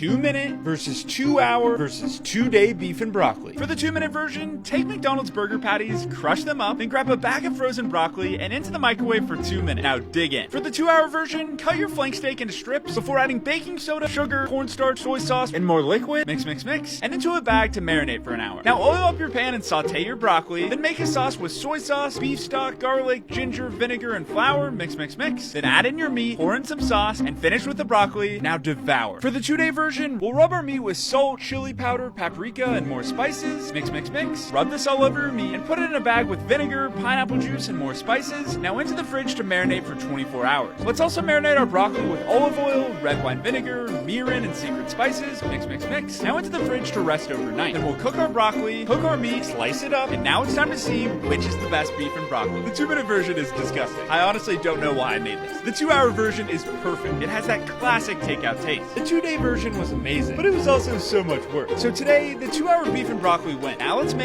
2-minute versus 2-hour versus 2-day beef and broccoli. For the 2-minute version, take McDonald's burger patties, crush them up, then grab a bag of frozen broccoli and into the microwave for 2 minutes. Now dig in. For the 2-hour version, cut your flank steak into strips before adding baking soda, sugar, cornstarch, soy sauce, and more liquid. Mix, and into a bag to marinate for an hour. Now oil up your pan and saute your broccoli, then make a sauce with soy sauce, beef stock, garlic, ginger, vinegar, and flour. Mix. Then add in your meat, pour in some sauce, and finish with the broccoli. Now devour. For the 2-day version, we'll rub our meat with salt, chili powder, paprika, and more spices. Mix. Rub this all over your meat and put it in a bag with vinegar, pineapple juice, and more spices. Now into the fridge to marinate for 24 hours. Let's also marinate our broccoli with olive oil, red wine vinegar, mirin, and secret spices. Mix. Now into the fridge to rest overnight. Then we'll cook our broccoli, cook our meat, slice it up, and now it's time to see which is the best beef and broccoli. The 2-minute version is disgusting. I honestly don't know why I made this. The 2-hour version is perfect. It has that classic takeout taste. The 2-day version was amazing, but it was also so much work. So today, the 2-hour beef and broccoli win. Now let's make